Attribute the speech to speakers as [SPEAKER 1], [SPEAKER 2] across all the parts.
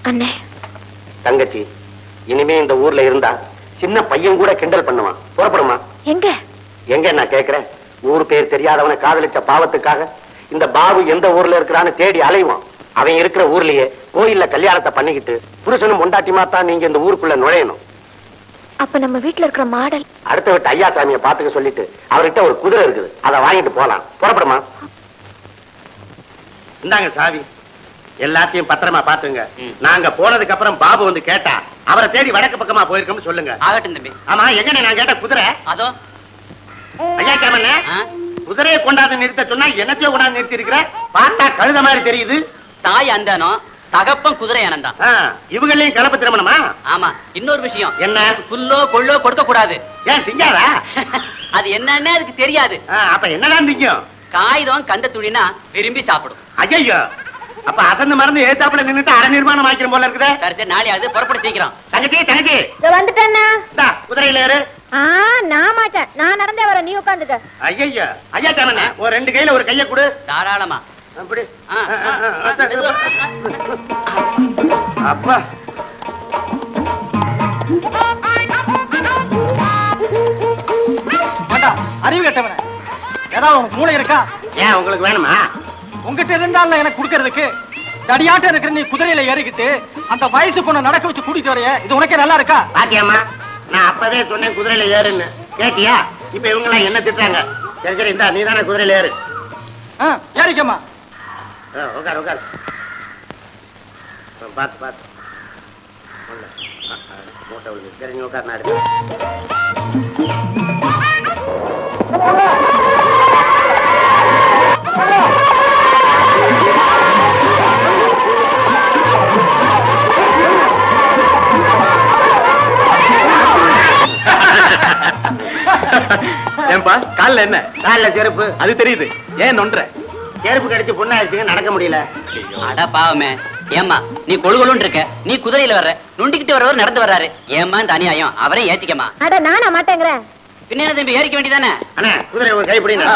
[SPEAKER 1] அண்ணே.
[SPEAKER 2] தங்கச்சி, இனிமே இந்த ஊர்ல இருந்தா சின்ன பையன் கூட கிண்டல் பண்ணுவான். புறப்படுமா?
[SPEAKER 1] எங்க
[SPEAKER 2] எங்க நான் கேக்குறேன். ஊர் பேர் தெரியாதவனை காதலிச்ச பாவத்துக்காக இந்த பாபு எந்த ஊர்ல இருக்கிறான்னு தேடி அலைவான். அவன் இருக்கிற ஊர்லயே கோயில்ல கல்யாணத்தை பண்ணிக்கிட்டு புருஷனும் பொண்டாட்டிமா தான் நீங்க இந்த ஊருக்குள்ள நுழையணும்.
[SPEAKER 1] அப்ப நம்ம வீட்டுல இருக்கிற மாடல்
[SPEAKER 2] அடுத்த விட்டு ஐயா சாமியை பாத்துக்க சொல்லிட்டு அவர்கிட்ட ஒரு குதிரை இருக்குது, அதை வாங்கிட்டு போலாம். புறப்படுமா? இந்தாங்க சாவி, எல்லாத்தையும் பத்திரமா பாத்துங்க. நாங்க போனதுக்கு அப்புறம் பாபு வந்து கேட்டா அவரை தேடி வடக்கு பக்கமா போயிருக்கோம்னு சொல்லுங்க.
[SPEAKER 3] ஆகட்டும் தம்பி.
[SPEAKER 2] ஆமா, எங்க நான் கேட்ட குதிரை?
[SPEAKER 3] அதோ
[SPEAKER 2] ஐயா கேமண்ண, குதிரையை கொண்டாந்து நிறுத்த சொன்னா என்னத்தையோ கொண்டாந்து நிறுத்தி இருக்கிற. பார்த்தா கழுத மாதிரி தெரியுது.
[SPEAKER 3] தாய் அந்தானோ தகப்பன் குதிரை அனந்தான்.
[SPEAKER 2] இவங்களையும் கலப்பு திருமணமா?
[SPEAKER 3] ஆமா. இன்னொரு விஷயம்,
[SPEAKER 2] என்ன?
[SPEAKER 3] புல்லோ கொள்ளோ கொடுக்க கூடாது.
[SPEAKER 2] ஏன் திங்காதா?
[SPEAKER 3] அது என்னன்னு அதுக்கு தெரியாது.
[SPEAKER 2] அப்ப என்னதான் திங்கும்?
[SPEAKER 3] காகிதம் கந்த துணினா விரும்பி சாப்பிடும்.
[SPEAKER 2] ஐயோ, அப்ப அசந்து மறந்து ஏத்தாப்புல நின்னுட்டு அரை நிர்மாணம் ஆக்கிரும் போல இருக்குது.
[SPEAKER 3] சரி சரி, நாளை அது புறப்பட சீக்கிரம்.
[SPEAKER 2] தங்கச்சி தங்கச்சி
[SPEAKER 1] வந்துட்டேன்னா
[SPEAKER 2] குதிரையில ஏறு.
[SPEAKER 1] நான் மாட்டேன், நான் நடந்தே வர, நீ உட்காந்துக்க.
[SPEAKER 2] ஐயா ஐயா தானே, ஒரு ரெண்டு கையில ஒரு கைய கொடு.
[SPEAKER 3] தாராளமா.
[SPEAKER 2] அப்படி அப்பா.
[SPEAKER 4] அறிவு கட்டவன ஏதாவது உனக்கு மூளை இருக்கா?
[SPEAKER 2] ஏன் உங்களுக்கு வேணுமா?
[SPEAKER 4] உங்ககிட்ட இருந்தால எனக்கு குடுக்கறதுக்கு தடியாட்ட இருக்கிற நீ குதிரையில ஏறிக்கிட்டு அந்த வயசு பொண்ணை நடக்க வச்சு கூட்டிட்டு வரைய, இது உனக்கே நல்லா இருக்கா?
[SPEAKER 2] பாத்தியாமா, நான் அப்பவே சொன்னேன் குதிரையில ஏறுன்னு. கேட்டியா? இப்ப இவங்க எல்லாம் என்ன திட்டுறாங்க? சரி சரி, இந்தா நீ தானே குதிரையில ஏறு.
[SPEAKER 4] ஏறிக்கம்மா.
[SPEAKER 2] உட்கார் உட்கார். பாத்து பாத்து மூட்டை விழுந்து. சரி நீ உட்கார், நான் எடுத்து.
[SPEAKER 5] ஏன்பா கால்ல என்ன?
[SPEAKER 2] கால்ல செருப்பு.
[SPEAKER 5] அது தெரியுது, ஏன் நொன்ற?
[SPEAKER 2] செருப்பு கடிச்சு புண்ணாச்சு, நடக்க முடியல.
[SPEAKER 3] அட பாவமே. ஏமா நீ கொழுகொழுன்னு இருக்க, நீ குதிரையில வர்ற, நுண்டிக்கிட்டு வரவர் நடந்து வர்றாரு. ஏமா இந்த அநியாயம், அவரே ஏத்திக்கமா.
[SPEAKER 1] அட நானா மாட்டேங்கிறேன்.
[SPEAKER 3] பின்ன என்ன தம்பி, ஏறிக்க வேண்டியதானே?
[SPEAKER 2] அண்ணா குதிரை கை பிடிங்க.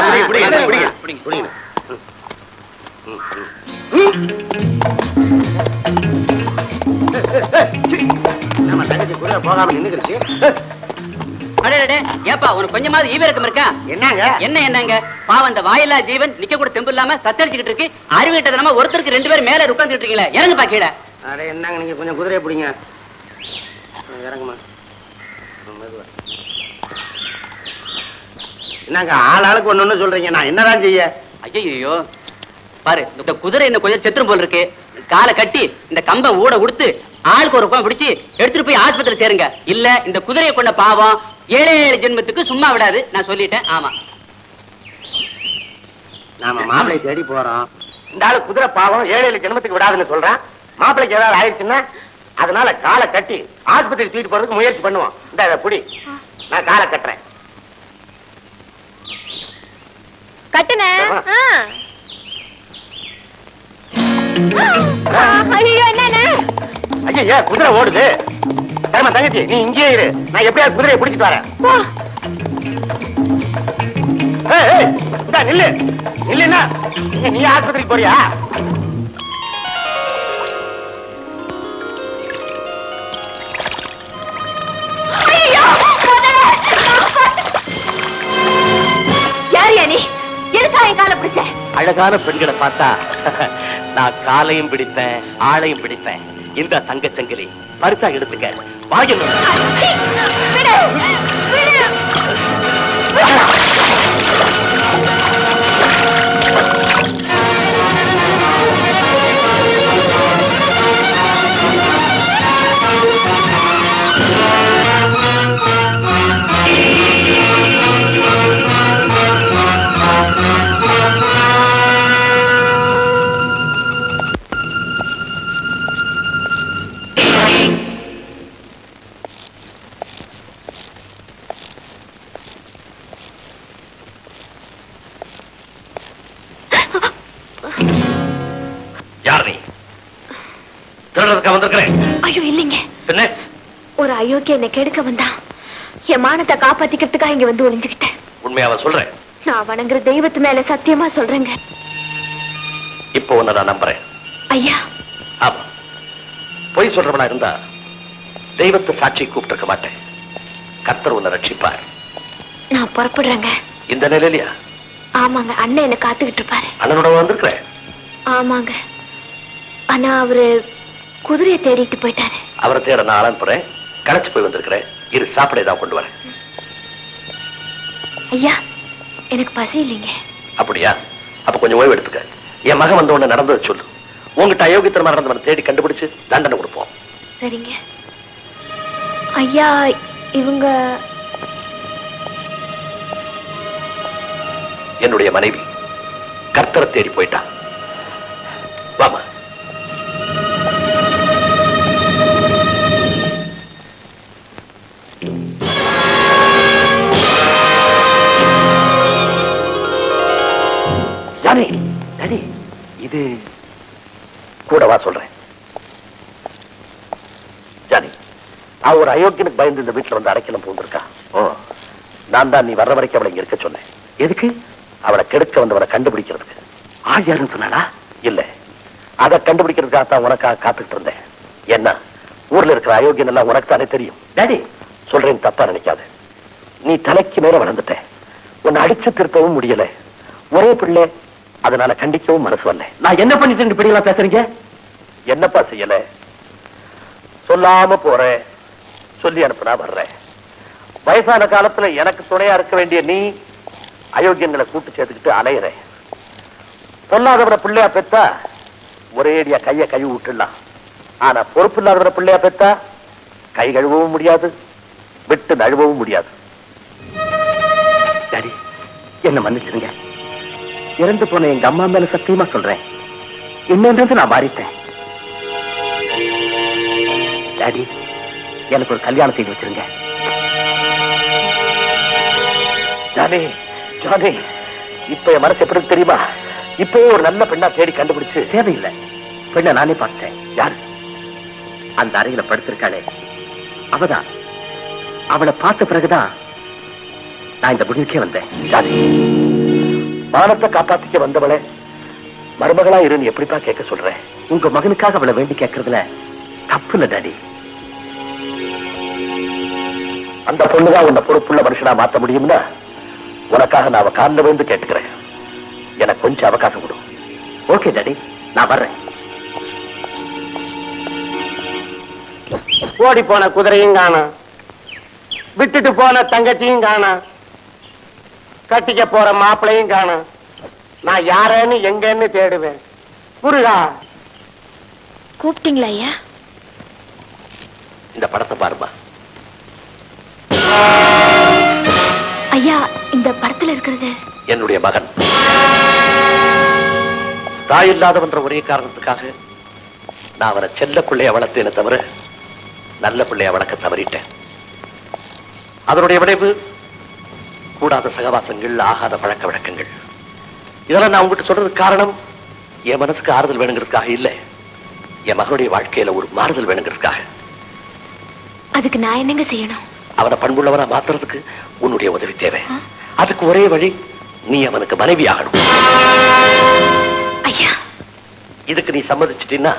[SPEAKER 2] நம்ம தங்கச்சி குதிரை போகாம நின்னுக்கிடுச்சு.
[SPEAKER 3] ஏப்பா உனக்கு கொஞ்சமாவது ஈவிரக்கம் இருக்கா?
[SPEAKER 2] என்னங்க
[SPEAKER 3] என்ன என்னங்க பாவம், அந்த வாயில்லா ஜீவன் நிக்க கூட தெம்பு இல்லாம சத்தடிச்சுக்கிட்டு இருக்கு. அறிவிட்டதனமா ஒருத்தருக்கு ரெண்டு பேரும் மேல உட்கார்ந்துட்டு இருக்கீங்களே, இறங்குப்பா கீழே.
[SPEAKER 2] அட என்னங்க நீங்க கொஞ்சம் குதிரையை பிடிங்க. இறங்குமா. என்னங்க ஆளாளுக்கு ஒண்ணு சொல்றீங்க, நான் என்னதான் செய்ய?
[SPEAKER 3] ஐயோ பாரு, இந்த குதிரை இன்னும் கொஞ்சம் செத்துரும் போல் இருக்கு. காலை கட்டி இந்த கம்பை ஊட உடுத்து ஆளுக்கு ஒரு பக்கம் பிடிச்சு எடுத்துட்டு போய் ஆஸ்பத்திரி சேருங்க. இல்ல இந்த குதிரையை கொண்ட பாவம் 7 ஜென்மத்துக்கு சும்மா விடாது, நான் சொல்லிட்டேன். ஆமா,
[SPEAKER 2] நாம மாப்பிள்ளை தேடி போறோம். இந்த ஆளு குதிரை பாவம் 7 ஜென்மத்துக்கு விடாதுன்னு சொல்றான். மாப்பிள்ளைக்கு ஏதாவது ஆயிடுச்சுன்னா அதனால காலை கட்டி ஆஸ்பத்திரி தூக்கிட்டு போறதுக்கு முயற்சி பண்ணுவோம். இந்த புடி, நான் காலை கட்டுறேன்.
[SPEAKER 1] கட்டுன. ஐயோ என்ன?
[SPEAKER 2] ஐயா குதிரை ஓடுது. சரிமா தங்கச்சி, நீ இங்கேயே இரு, நான் எப்படியாவது குதிரையை பிடிச்சிட்டு வரேன். நில்லு நில்லுன்னா நீ ஆஸ்பத்திரிக்கு போறியா?
[SPEAKER 1] யார் நீ? எதுக்காக காலை பிடிச்ச?
[SPEAKER 5] அழகான பெண்களை பார்த்தா நான் காலையும் பிடிப்பேன், ஆளையும் பிடிப்பேன். இந்த தங்கச்சங்கிலி பரிசா எடுத்துக்க. வாங்க.
[SPEAKER 1] ஐயோ இல்லைங்க, ஒரு அயோக்கிய என்னை கெடுக்க வந்தா. என் மானத்தை காப்பாத்திக்கிறதுக்காக இங்க வந்து ஒளிஞ்சுக்கிட்டேன்.
[SPEAKER 5] உண்மையாவ சொல்றேன்?
[SPEAKER 1] நான் வணங்குற தெய்வத்து மேல சத்தியமா சொல்றேங்க.
[SPEAKER 5] இப்போ உன்னை நான் நம்புறேன்.
[SPEAKER 1] ஐயா,
[SPEAKER 5] ஆமா, பொய் சொல்றவனா இருந்தா தெய்வத்தை சாட்சி கூப்பிட்டிருக்க மாட்டேன். கர்த்தர் உன்னை ரட்சிப்பார்.
[SPEAKER 1] நான் புறப்படுறேங்க.
[SPEAKER 5] இந்த நிலையிலயா?
[SPEAKER 1] ஆமாங்க, அண்ணன் என்ன காத்துக்கிட்டு இருப்பாரு.
[SPEAKER 5] அண்ணனோட வந்திருக்கிறேன்.
[SPEAKER 1] ஆமாங்க, ஆனா அவரு குதிரையை தேடிட்டு போயிட்டாரு.
[SPEAKER 5] அவரை தேட நான் அனுப்புறேன். களைச்சு போய் வந்திருக்கிறேன். இரு, சாப்பிட ஏதாவது கொண்டு வரேன்.
[SPEAKER 1] ஐயா, எனக்கு பசி இல்லைங்க.
[SPEAKER 5] அப்படியா? அப்ப கொஞ்சம் ஓய்வு எடுத்துக்க. என் மகன் வந்த உடனே நடந்தது சொல்லு. உங்ககிட்ட அயோக்கியத்தனமா நடந்தவனை தேடி கண்டுபிடிச்சு தண்டனை கொடுப்போம்.
[SPEAKER 1] சரிங்க ஐயா. இவங்க
[SPEAKER 5] என்னுடைய மனைவி. கர்த்தரை தேடி போயிட்டா. வாமா. ஜானி, டாடி, இது கூடவா சொல்றேன். ஜானி, அவ ஒரு அயோக்கியனுக்கு பயந்து இந்த வீட்டுல வந்து அடைக்கலம் பூந்திருக்கா. நான் தான் நீ வர்ற வரைக்கும் அவளை இங்க இருக்க சொன்னேன். எதுக்கு? அவளை கெடுக்க வந்தவரை கண்டுபிடிக்கிறதுக்கு. ஆள் யாருன்னு சொன்னாடா? இல்ல, அதை கண்டுபிடிக்கிறதுக்காகத்தான் உனக்காக காத்துக்கிட்டு இருந்தேன். என்ன, ஊர்ல இருக்கிற அயோக்கியன் எல்லாம் உனக்கு தானே தெரியும். டாடி, சொல்றேன், தப்பா நினைக்காத. நீ தலைக்கு மேல வளர்ந்துட்ட. உன்னை அடிச்சு திருத்தவும் முடியல. ஒரே பிள்ளை, அதனால கண்டிக்கவும் மனசு வரல. நான் என்ன பண்ணிட்டு இப்படியெல்லாம் பேசுறீங்க? என்னப்பா செய்யல? சொல்லாம போறேன், சொல்லி அனுப்புனா வர்றேன். வயசான காலத்துல எனக்கு துணையா இருக்க வேண்டிய நீ அயோக்கியங்களை கூட்டு சேர்த்துக்கிட்டு அலையிற. பொல்லாதவரை பிள்ளையா பெத்தா ஒரே அடியா கைய கழுவி விட்டுடலாம். ஆனா பொறுப்பு இல்லாதவரை பிள்ளையா பெத்தா கை கழுவவும் முடியாது, விட்டு நழுவவும் முடியாது. டாடி, என்ன மன்னிச்சிருங்க. இறந்து போன எங்க அம்மா மேல சத்தியமா சொல்றேன், இன்னொன்று நான் மாறிட்டேன். டாடி, எனக்கு ஒரு கல்யாணம் செய்து வச்சிருங்க. ஜானி, ஜானி, இப்ப என் மனசு எப்படி தெரியுமா? இப்பவே ஒரு நல்ல பெண்ணா தேடி கண்டுபிடிச்சு. தேவையில்லை, பெண்ணை நானே பார்த்தேன். யாரு? அந்த அறையில படுத்திருக்காளே, அவதான். அவளை பார்த்த பிறகுதான் நான் இந்த முடிவுக்கே வந்தேன். ஜானி, மானத்தை காப்பாத்திக்க வந்தவளை மருமகளா இருந்து எப்படிப்பா கேட்க சொல்றேன்? உங்க மகனுக்காக அவளை வேண்டி கேட்கறதுல தப்பு இல்ல டாடி. அந்த பொண்ணுதான் உன்னை பொறுப்புள்ள மனுஷனா மாத்த முடியும்னா உனக்காக நான் அவ காலில் விழுந்து கேட்டுக்கிறேன். எனக்கு கொஞ்சம் அவகாசம் கொடு. ஓகே டாடி, நான் வர்றேன்.
[SPEAKER 2] ஓடி போன குதிரையும் காணோம், விட்டுட்டு போன தங்கச்சியும் காணோம், கட்டிக்க போற மாப்பிளையும் காணோம். நான் யாரேன்னு எங்கன்னு தேடுவேன். முருகா,
[SPEAKER 1] கூப்பிட்டீங்களா ஐயா?
[SPEAKER 5] இந்த படத்தை பாருமா.
[SPEAKER 1] ஐயா, இந்த படத்துல இருக்கிறது
[SPEAKER 5] என்னுடைய மகன். தாய் இல்லாதவன்ற ஒரே காரணத்துக்காக நான் அவரை செல்ல பிள்ளைய வளர்த்தேனே தவிர நல்ல பிள்ளைய வளர்க்க தவறிட்டேன். அதனுடைய விளைவு கூடாத சகவாசங்கள், ஆகாத பழக்க வழக்கங்கள். இதெல்லாம் நான் உங்ககிட்ட சொல்றதுக்கு காரணம் என் மனசுக்கு ஆறுதல் வேணுங்கிறதுக்காக இல்ல, என் மகனுடைய வாழ்க்கையில ஒரு மாறுதல் வேணுங்கிறதுக்காக.
[SPEAKER 1] அதுக்கு நான் என்னங்க செய்யணும்?
[SPEAKER 5] அவனை பண்புள்ளவனா மாத்துறதுக்கு உன்னுடைய உதவி தேவை. அதுக்கு ஒரே வழி, நீ அவனுக்கு மனைவி ஆகணும்.
[SPEAKER 1] ஐயா,
[SPEAKER 5] இதுக்கு நீ சம்மதிச்சிட்டீன்னா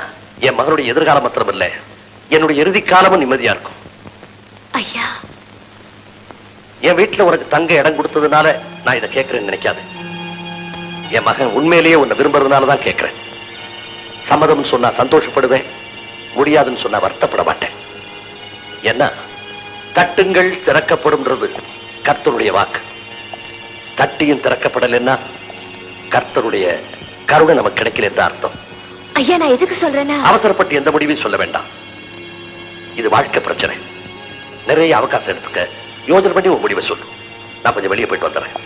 [SPEAKER 5] என் மகனுடைய எதிர்காலம் மாத்திரம் இல்ல, என்னுடைய இறுதி காலமும் நிம்மதியா இருக்கும்.
[SPEAKER 1] ஐயா,
[SPEAKER 5] என் வீட்டுல உனக்கு தங்க இடம் கொடுத்ததுனால நான் இதை கேட்கிறேன்னு நினைக்காது. என் மகன் உண்மையிலேயே உன்னை விரும்புறதுனாலதான் கேட்கிறேன். சம்மதம்னு சொன்னா சந்தோஷப்படுவேன், முடியாதுன்னு சொன்னா வருத்தப்பட மாட்டேன். என்ன, தட்டுங்கள் திறக்கப்படும்ன்றது கர்த்தருடைய வாக்கு. தட்டியும் திறக்கப்படலைன்னா கர்த்தருடைய கருணை நமக்கு கிடைக்கல என்ற அர்த்தம்.
[SPEAKER 1] ஐயா, நான் எதுக்கு சொல்றேன்னா,
[SPEAKER 5] அவசரப்பட்டு எந்த முடிவையும் சொல்ல வேண்டாம். இது வாழ்க்கை பிரச்சனை. நிறைய அவகாசம் எடுத்துக்க, யோசனை பண்ணி ஒரு முடிவை சொல்லு. நான் கொஞ்சம் வெளியே போயிட்டு வந்துடுறேன்.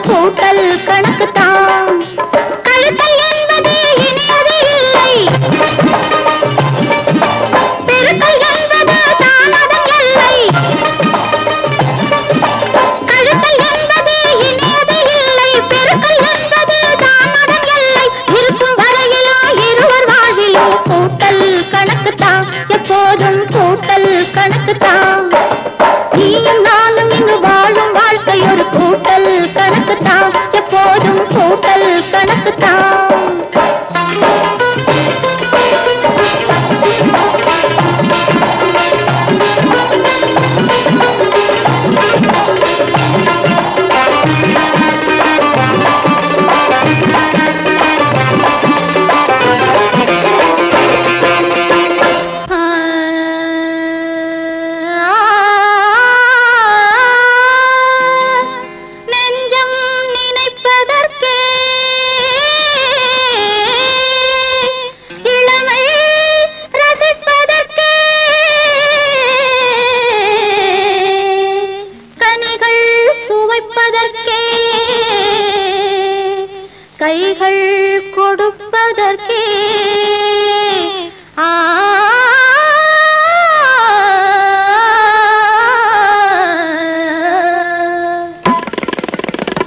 [SPEAKER 1] கூட்டல் கணக்கு தான். கழித்தல் என்பதே இனியது இல்லை, பெருக்கல் என்பது தானதன் எல்லை. கழித்தல் என்பதே இனியது இல்லை, பெருக்கல் என்பது தானதன் எல்லை. இருக்கும் வரையிலும் இருவர் வாழ்விலும் கூட்டல் கணக்கு தான், எப்போதும் கூட்டல் கணக்கு தான். நீயும் நானும் இங்கு வாழும் வாழ்க்கை ஒரு கூட்டல் கணக்கு தான், எப்போதும் கூட்டல் கணக்கு தான். கைகள் கொடுப்பதற்கே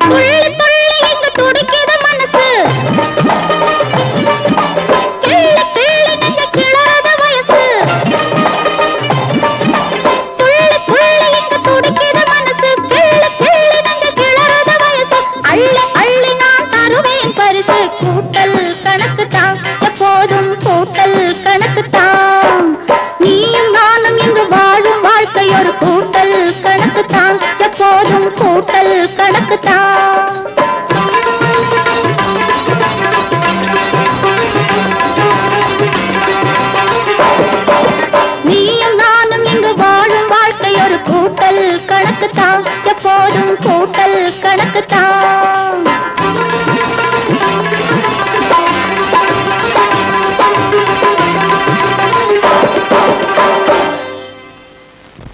[SPEAKER 1] துள்ளி துள்ளி இங்கு துடிக்கிற மனசு, கிள்ளி கிள்ளி நெஞ்ச கிளறத வயசு. துள்ளி துள்ளி இங்கு துடிக்கிற மனசு, கிள்ளி கிள்ளி நெஞ்ச கிளறத வயசு. அள்ளி அள்ளி நான் தருவேன் பரிசு, கூட்டல் கணக்கு தான், எப்போதும் கூட்டல் கணக்கு தான். நீயும் நானும் இங்கு வாழும் வாழ்க்கை ஒரு கூட்டல் கணக்கு தான், எப்போதும் கூட்டல் கணக்கு தான். நீயும் நானும் இங்கு வாழும் வாழ்க்கை ஒரு கூட்டல் கணக்கு தான், எப்போதும் கூட்டல் கணக்கு தான்.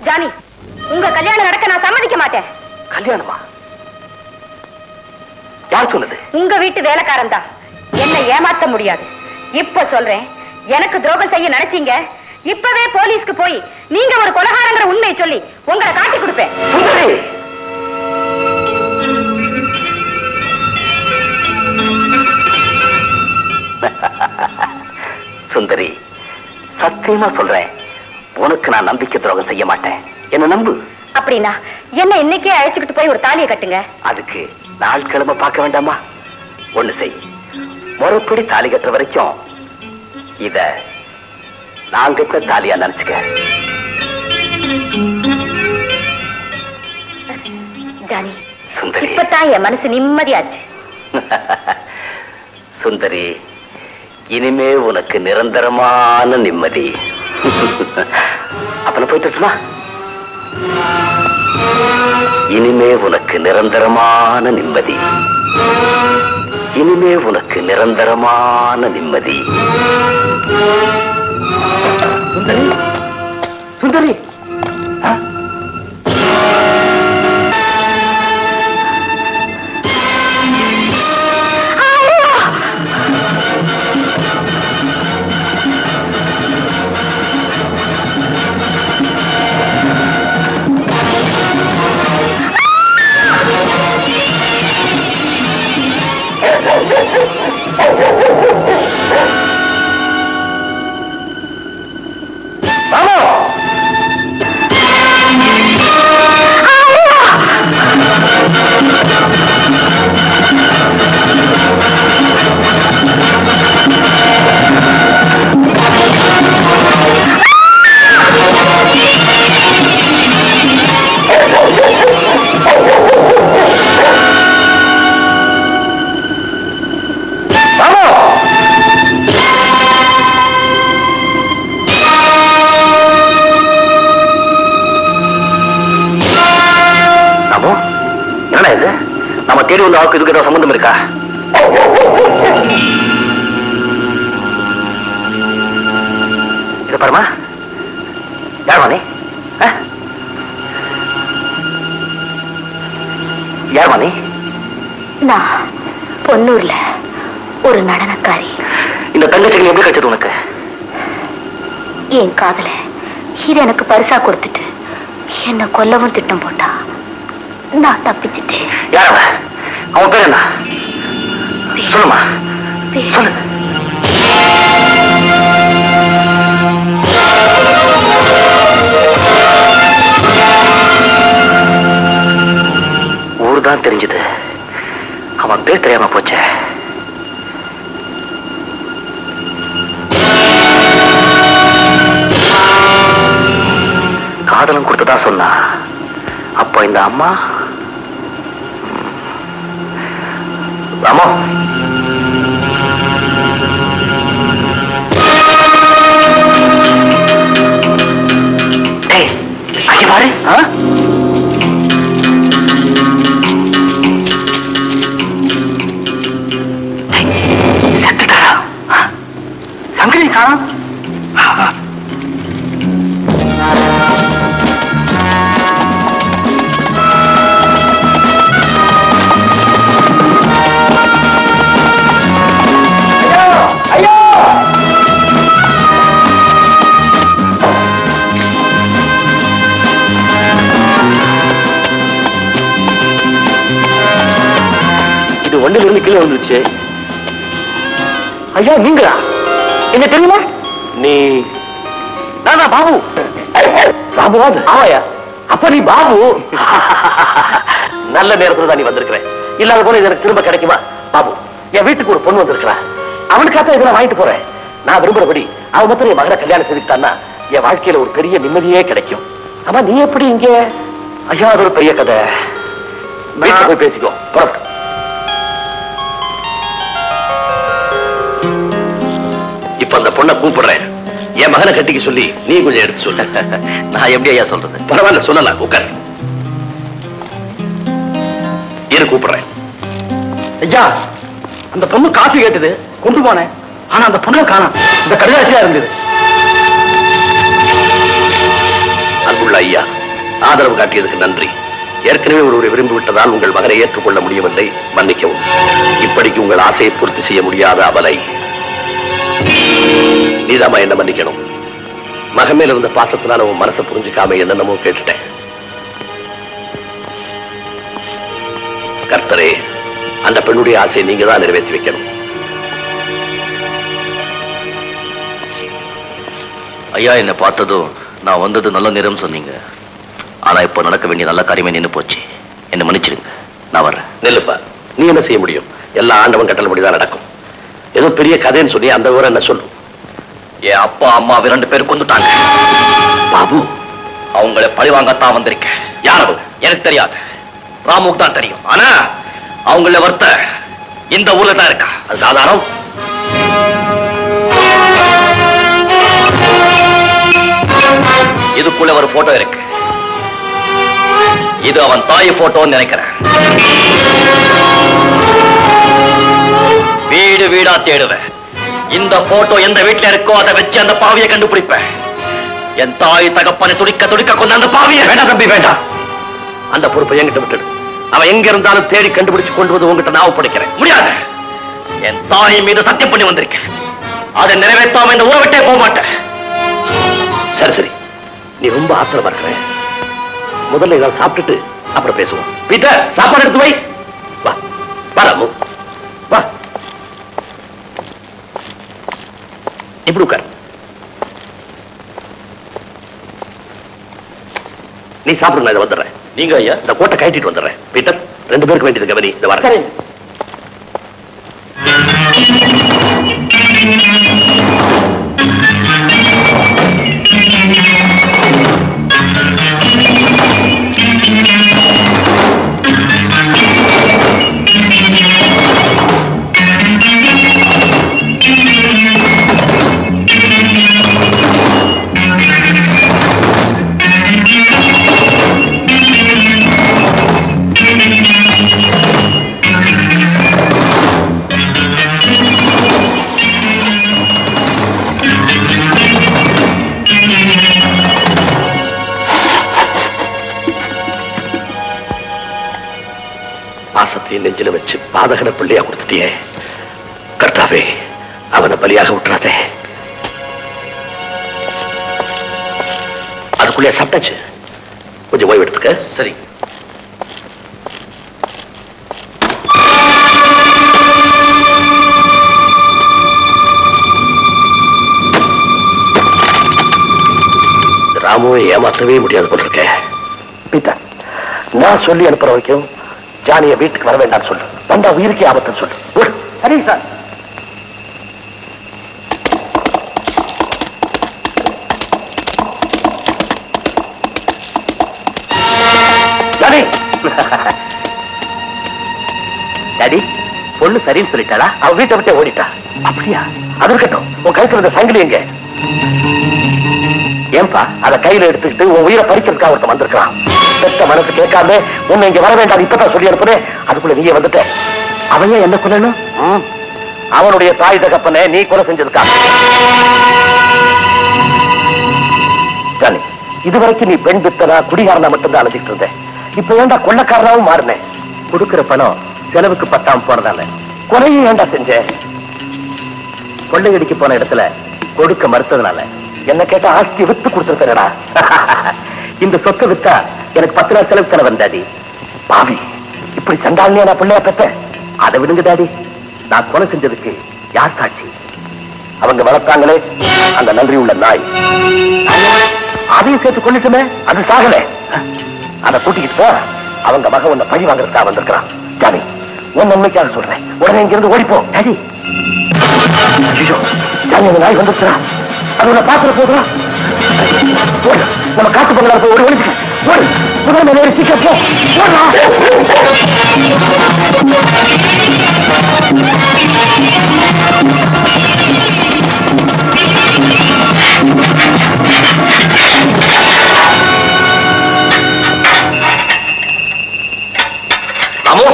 [SPEAKER 6] ஜானி, உங்க கல்யாணம் நடக்க நான் சம்மதிக்க மாட்டேன்.
[SPEAKER 5] கல்யாணமா? யார் சொன்னது?
[SPEAKER 6] உங்க வீட்டு வேலைக்காரன் தான். என்ன ஏமாத்த முடியாது. இப்ப சொல்றேன், எனக்கு துரோகம் செய்ய நினைச்சீங்க, இப்பவே போலீஸ்க்கு போய் நீங்க ஒரு கொலைகாரங்கிற உண்மையை சொல்லி உங்களை காட்டி கொடுப்பேன்.
[SPEAKER 5] சுந்தரி, சத்தியமா சொல்றேன், உனக்கு நான் நம்பிக்கை துரோகம் செய்ய மாட்டேன். என்ன நம்பு.
[SPEAKER 6] அப்படின்னா என்ன இன்னைக்கே அழைச்சுக்கிட்டு போய் ஒரு தாலியை கட்டுங்க.
[SPEAKER 5] அதுக்கு நாள் கிழமை பார்க்க வேண்டாமா? ஒண்ணு செய், முறைப்படி தாலி கட்டுற வரைக்கும் இத நான் கட்ட தாலியா நினைச்சுக்க.
[SPEAKER 6] ஜானி,
[SPEAKER 5] சுந்தரி,
[SPEAKER 6] இப்பதான் என் மனசு நிம்மதியாச்சு.
[SPEAKER 5] சுந்தரி, இனிமே உனக்கு நிரந்தரமான நிம்மதி. அப்ப போயிட்டுமா? இனிமே உனக்கு நிரந்தரமான நிம்மதி, இனிமே உனக்கு நிரந்தரமான நிம்மதி. சுந்தரி, சுந்தரி, நம்ம தேடி வந்த ஆளுக்கு இதுக்கு ஏதாவது சம்பந்தம் இருக்கா? இது பாருமா, யாருமா நீ? யாருமா நீ?
[SPEAKER 6] நான் பொன்னூர்ல ஒரு நடனக்காரி.
[SPEAKER 5] இந்த தங்கச்சிகள் எப்படி கிடைச்சது உனக்கு?
[SPEAKER 6] என் காதல இது எனக்கு பரிசா கொடுத்துட்டு என்ன கொல்லவும் திட்டம் போட்டா. நான் தப்பிச்சுட்டேன்.
[SPEAKER 5] யாரவ? அவன் பேர் என்ன? சொல்லுமா, சொல்லு. ஊர்தான் தெரிஞ்சது, அவன் பேர் தெரியாம போச்சே. காதலம் கொடுத்ததா சொன்னா. அப்போ இந்த அம்மா ராமோ, அங்கே பாரு. செத்துட்டாரா? சங்கரி காணோம். வண்டியில இருந்து கீழே வந்துருச்சு. ஐயா நீங்களா? என்ன தெரியுமா? நீ நானா பாபு? பாபுவாது? ஆமாயா. அப்ப நீ பாபு. நல்ல நேரத்துல தான் நீ வந்திருக்கிற. இல்லாத போல இதற்கு திரும்ப கிடைக்குமா? பாபு, என் வீட்டுக்கு ஒரு பொண்ணு வந்திருக்கிறா. அவனுக்காக இதெல்லாம் வாங்கிட்டு போறேன். நான் விரும்புறபடி அவன் மட்டும் என் மகனை கல்யாணம் செஞ்சுட்டான்னா என் வாழ்க்கையில ஒரு பெரிய நிம்மதியே கிடைக்கும். ஆமா நீ எப்படி இங்க? ஐயா அது ஒரு பெரிய கதை. வீட்டுல போய் பேசிக்கோ. புறப்பட்டு. இப்ப அந்த பொண்ணை கூப்பிடுறேன். என் மகனை கட்டிக்க சொல்லி நீ கொஞ்சம் எடுத்து சொல்ல. நான் எப்படி ஐயா சொல்றது? பரவாயில்ல சொல்லலாம். உட்கார். இரு கூப்பிடுறேன். ஐயா அந்த பொண்ணு காசு கேட்டது கொண்டு போனேன். ஆனா அந்த பொண்ணை காணோம். இந்த கடிதாசியா இருந்தது. அன்புள்ள ஐயா, ஆதரவு காட்டியதுக்கு நன்றி. ஏற்கனவே ஒருவரை விரும்பி விட்டதால் உங்கள் மகனை ஏற்றுக்கொள்ள முடியவில்லை, மன்னிக்கவும். இப்படிக்கு உங்கள் ஆசையை பூர்த்தி செய்ய முடியாத அவலை. நீதாமா என்ன மன்னிக்கணும். மகன் மேல இருந்த பாசத்தினால உன் மனசை புரிஞ்சுக்காம என்னென்னமோ கேட்டுட்டேன். கர்த்தரே, அந்த பெண்ணுடைய ஆசையை நீங்க தான் நிறைவேற்றி வைக்கணும். ஐயா என்னை பார்த்ததும் நான் வந்தது நல்ல நேரம் சொன்னீங்க. ஆனா இப்ப நடக்க வேண்டிய நல்ல காரியமே நின்று போச்சு. என்ன மன்னிச்சிருங்க. நான் வர்றேன். நெல்லுப்பா, நீ என்ன செய்ய முடியும்? எல்லா ஆண்டவன் கட்டளை முடிதான் நடக்கும். ஏதோ பெரிய கதைன்னு சொல்லி அந்த ஊரை என்ன சொல்லும். என் அப்பா அம்மா 2 பேர் கொண்டுட்டாங்க. பாபு, அவங்களை பழிவாங்கத்தான் வந்திருக்கேன். யாரவு எனக்கு தெரியாது, ராமுக்கு தான் தெரியும். ஆனா அவங்கள வர்த்த இந்த ஊர்ல தான் இருக்கா. அது சாதாரணம். இதுக்குள்ள ஒரு போட்டோ இருக்கு. இது அவன் தாய் போட்டோன்னு நினைக்கிறேன். வீடு வீடா தேடுவேன். இந்த போட்டோ எந்த வீட்டுல இருக்கோ அதை வச்சு அந்த பாவியை கண்டுபிடிப்பேன். என் தாய் தகப்பனை துடிக்க துடிக்க கொண்ட அந்த பாவியை. வேண்டாம் தம்பி, வேண்டாம். அந்த பொறுப்பை என்கிட்ட விட்டுடு. அவன் எங்க இருந்தாலும் தேடி கண்டுபிடிச்சு கொண்டு வந்து உங்ககிட்ட நான் ஒப்படைக்கிறேன். முடியாது. என் தாய் மீது சத்தியம் பண்ணி வந்திருக்கேன். அதை நிறைவேற்றாம இந்த ஊரை விட்டே போக மாட்டேன். சரி சரி, நீ ரொம்ப ஆத்திரமா இருக்கிற. முதல்ல ஏதாவது சாப்பிட்டுட்டு அப்புறம் பேசுவோம். பீட்டர், சாப்பாடு எடுத்து வை. வா வா ராமு, வா. இப்படி உட்கார். நீ சாப்பிடுங்க, இதை வந்துடுறேன். நீங்க ஐயா இந்த கோட்டை கட்டிட்டு வந்துடுறேன். பீட்டர், 2 பேருக்கு வேண்டியது கவனி. இந்த வர பாசத்தையும் நெஞ்சில வச்சு பாதகன பிள்ளையா கொடுத்துட்டியே கர்த்தாவே, அவனை பலியாக விட்டுறாதே. அதுக்குள்ளே சாப்பிட்டாச்சு, கொஞ்சம் ஓய்வு எடுத்துக்க. சரி. ராமுவை ஏமாற்றவே முடியாது போல இருக்க. பீட்டா, நான் சொல்லி அனுப்புற வரைக்கும் ஜானிய வீட்டுக்கு வர வேண்டாம் சொல்லு. வந்தா உயிருக்கே ஆபத்துன்னு சொல்லு.
[SPEAKER 4] சரி சார்.
[SPEAKER 5] ஜானி, டாடி, பொண்ணு சரின்னு சொல்லிட்டாளா? அவ வீட்டை விட்டே ஓடிட்டா. அப்படியா? அது இருக்கட்டும், உன் கைத்துல இருந்த சங்கிலி எங்க? ஏன்பா அதை கையில எடுத்துக்கிட்டு உன் உயிரை பறிக்கிறதுக்காக ஒருத்தன் வந்திருக்கான். பெத்த மனசு கேட்காம உன்னை இங்க வர வேண்டாம் இப்பதான் சொல்லி அனுப்புனே, அதுக்குள்ள நீயே வந்துட்ட. அவன் என்ன கொல்லணும்? அவனுடைய தாய் தகப்பனை நீ கொலை செஞ்சதுக்கா? ஜானி, இதுவரைக்கும் நீ பெண் பித்தனா குடிகாரனா மட்டும்தான் அழைச்சிட்டு இருந்த. இப்ப ஏண்டா கொள்ளக்காரனாவும் மாறினேன். கொடுக்கிற பணம் செலவுக்கு பத்தாம போறதால கொலையும் ஏண்டா செஞ்ச? கொள்ளையடிக்க போன இடத்துல கொடுக்க மறுத்ததுனால என்ன கேட்டா ஆஸ்தி வித்து கொடுத்துருக்கா. இந்த சொத்தை வித்தா எனக்கு 10 நாள் செலவு செலவு வந்தாடி. பாவி, இப்படி சண்டாளியா நான் பிள்ளையா பெற்றேன். அதை விடுங்க டாடி, நான் கொலை செஞ்சதுக்கு யார் சாட்சி? அவங்க வளர்த்தாங்களே அந்த நன்றி உள்ள நாய், அதையும் சேர்த்து கொண்டுட்டுமே அது சாகல. அதை கூட்டிக்கிட்டு அவங்க மகன் உன்னை பழி வாங்குறதுக்காக வந்திருக்கிறான். ஜானி, உன் உண்மைக்காக சொல்றேன், உடனே இங்கிருந்து ஓடிப்போம். டாடி, ஜானி, அந்த நாய் வந்துருக்கிறா. அது உன்னை பாத்துற போதும். நம்ம காட்டு பங்களா போய் ஒரு ஒழிச்சு ஓடு. முதல் மேலே சீக்கிரம் போ. ராமு,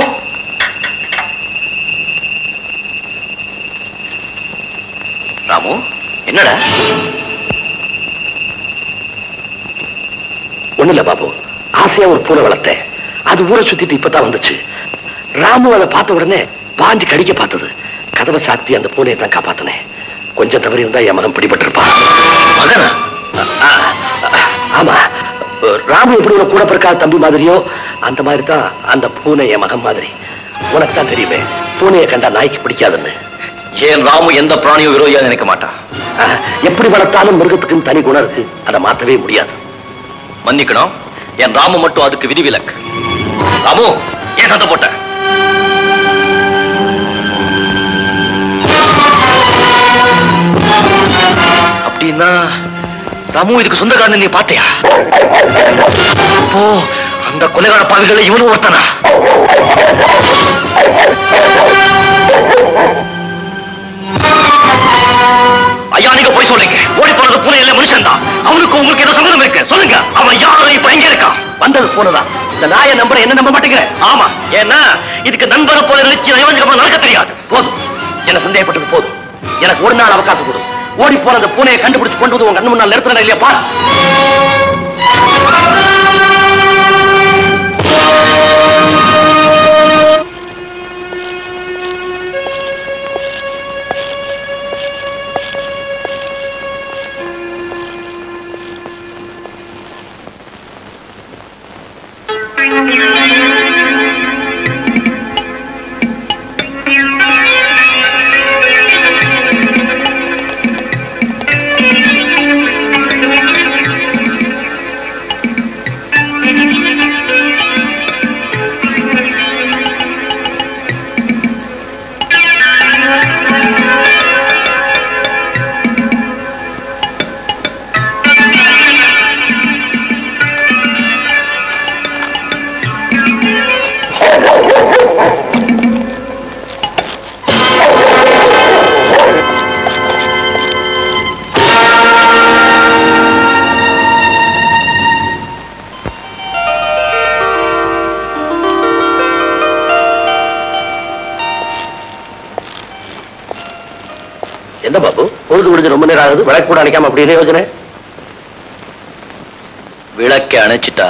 [SPEAKER 5] ராமு, என்னடா? ஒண்ணு இல்ல பாபு, ஆசையா ஒரு பூனை வளர்த்தேன். அது ஊரை சுத்திட்டு இப்பதான் வந்துச்சு. ராமு அதை பார்த்த உடனே பாஞ்சு கடிக்க பார்த்தது. கதவை சாத்தி அந்த பூனையை தான் காப்பாத்தினேன். கொஞ்சம் தவறி இருந்தா என் மகன் பிடிபட்டிருப்பான். மகனா? ஆமா, ராமு எப்படி ஒரு கூட பிறக்காத தம்பி மாதிரியோ அந்த மாதிரி தான் அந்த பூனை என் மகன் மாதிரி. உனக்கு தான் தெரியுமே, பூனையை கண்டா நாய்க்கு பிடிக்காதுன்னு. ஏன் ராமு எந்த பிராணியும் விரோதியா நினைக்க மாட்டான். எப்படி வளர்த்தாலும் மிருகத்துக்குன்னு தனி குணம் இருக்கு, அதை மாற்றவே முடியாது. மன்னிக்கணும், என் ராமு மட்டும் அதுக்கு விதிவிலக்கு. ராமு, ஏன் சத்தம் போட்ட? அப்படின்னா ராமு இதுக்கு சொந்தக்காரன் நீ பாத்தியா? அப்போ அந்த கொலைகார பாவிகளை இவனும் ஒருத்தனா? ஐயா, நீங்க போய் சொல்லுங்க. ஓடி போனது பூனை இல்ல, மனுஷன் தான். அவனுக்கு உங்களுக்கு ஏதோ சம்பந்தம் இருக்கு, சொல்லுங்க. அவன் யாரும் இப்ப எங்க இருக்கான்? வந்தது பூனைதான். இந்த நாயை நம்புற என்ன நம்ப மாட்டேங்கிற? ஆமா, ஏன்னா இதுக்கு நண்பரை போல நினைச்சு நயவஞ்சகமா நடக்க தெரியாது. போதும், என்ன சந்தேகப்பட்டது போதும். எனக்கு ஒரு நாள் அவகாசம் கொடு. ஓடி போன அந்த பூனையை கண்டுபிடிச்சு கொண்டு வந்து உங்க கண்ணு முன்னால் நிறுத்தினா இல்லையா பாரு. என்ன பாபு, பொழுது முடிஞ்சு ரொம்ப நேரம் ஆகுது, விளக்கு கூட அணைக்காம அப்படி யோசனை? விளக்கை அணைச்சிட்டா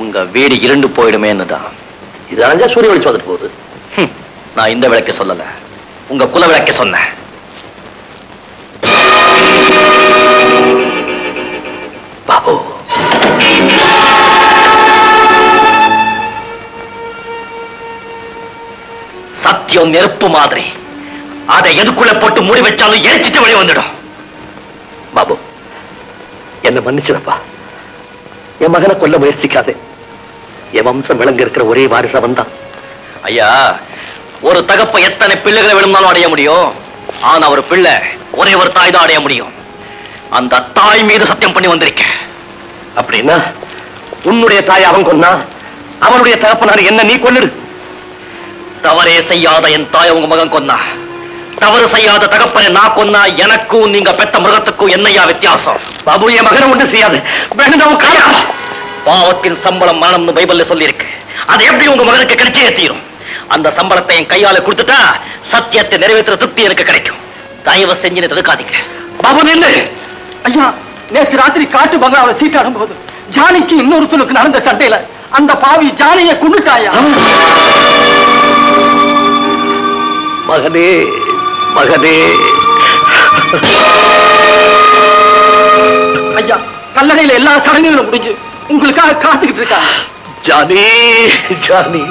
[SPEAKER 5] உங்க வீடு இருண்டு போயிடுமேன்னுதான். இது அணைஞ்சா சூரிய வெளிச்சம் வந்துட்டு போகுது.
[SPEAKER 7] நான் இந்த விளக்க சொல்லல, உங்க குல விளக்க சொன்னேன்.
[SPEAKER 5] பாபு,
[SPEAKER 7] சத்தியம் நெருப்பு மாதிரி, அதை எதுக்குள்ள போட்டு மூடி வச்சாலும் எரிச்சிட்டு வெளியே வந்துடும்.
[SPEAKER 5] பாபு, என்ன மன்னிச்சிடப்பா. என் மகனை கொல்ல முயற்சிக்காதே. என் வம்சம் விளங்க இருக்கிற ஒரே வாரிசு அவன்தான்.
[SPEAKER 7] ஐயா, ஒரு தகப்ப எத்தனை பிள்ளைகளை வேணும்னாலும் அடைய முடியும். ஆனா ஒரு பிள்ளை ஒரே ஒரு தாய் தான் அடைய முடியும். அந்த தாய் மீது சத்தியம் பண்ணி வந்திருக்க.
[SPEAKER 5] அப்படின்னா உன்னுடைய தாய் அவன் கொன்னா, அவனுடைய தகப்பனார் என்ன நீ கொன்னிடு.
[SPEAKER 7] தவறே செய்யாத என் தாய் உங்க மகன் கொன்னா, தவறு செய்யாத தகப்பனை நான் கொன்னா எனக்கும் நீங்க பெத்த மிருகத்துக்கும் என்னையா வித்தியாசம்?
[SPEAKER 5] பாபு, என் மகனை ஒன்று செய்யாது.
[SPEAKER 7] பாவத்தின் சம்பளம் மரணம்னு பைபிள்ல சொல்லி இருக்கு. அதை எப்படி உங்க மகனுக்கு கிடைச்சே தீரும். அந்த சம்பளத்தை என் கையால கொடுத்துட்டா சத்தியத்தை நிறைவேற்ற திருப்தி எனக்கு கிடைக்கும். தயவு செஞ்சு தடுக்காதீங்க.
[SPEAKER 5] பாபு நின்று.
[SPEAKER 4] ஐயா, நேற்று ராத்திரி காட்டு பங்களாவை சீட்டாடும் போது ஜானிக்கு இன்னொருத்தனுக்கு நடந்த சண்டையில அந்த பாவி ஜானியை கொண்டுட்டாயா?
[SPEAKER 5] மகனே, மகனே.
[SPEAKER 4] ஐயா, கல்லணையில எல்லா சடங்குகளும் முடிஞ்சு உங்களுக்காக காத்துக்கிட்டு இருக்காங்க.
[SPEAKER 5] Johnny, Johnny.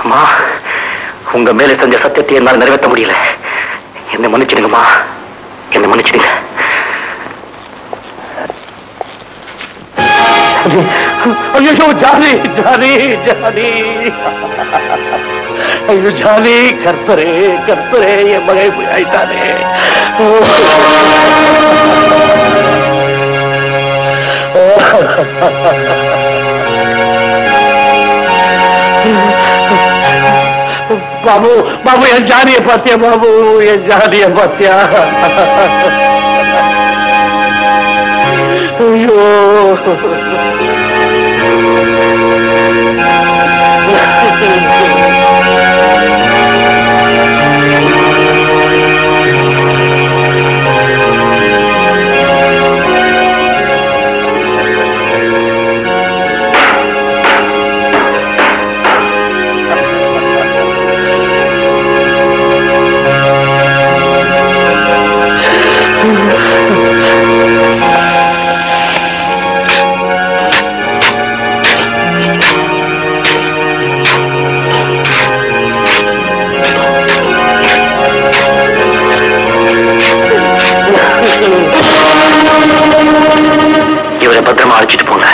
[SPEAKER 5] அம்மா, உங்க மேல செஞ்ச சத்தியத்தை என்னால் நிறைவேற்ற முடியல. என்னை மன்னிச்சிடுங்கம்மா, என்னை மன்னிச்சிடுங்க. ஐயோ ஜானி, ஜானி, ஜானி. ஐயோ ஜானி, கர்த்தரே, கர்த்தரே, என் மகை போய் ஆயிட்டானே. பாபு, பாபு, என் ஜானியை பார்த்தியா? பாபு, என் ஜானியை பார்த்தியா? ஐயோ, இவரை பத்திரமா அழைச்சிட்டு போங்க.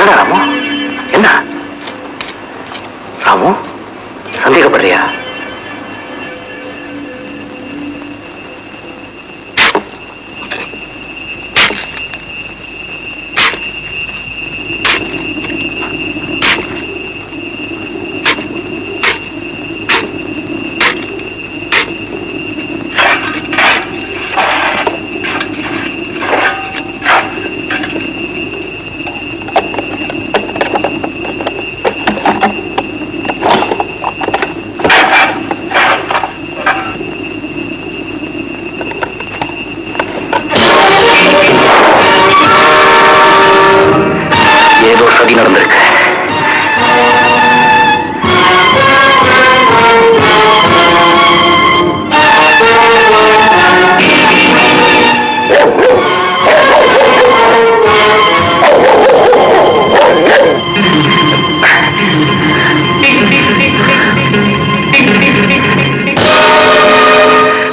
[SPEAKER 5] என்ன ராமு? என்ன ராமு, சந்தேகப்படுறியா? ஏதோ சதி நடந்திருக்கு.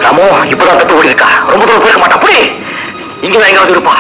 [SPEAKER 5] ராமோ, இப்பதான் தட்டு ஓடி இருக்கா. ரொம்ப தூரம் போயிருக்க மாட்டா. அப்படி இங்கதான் எங்காவது இருப்பா.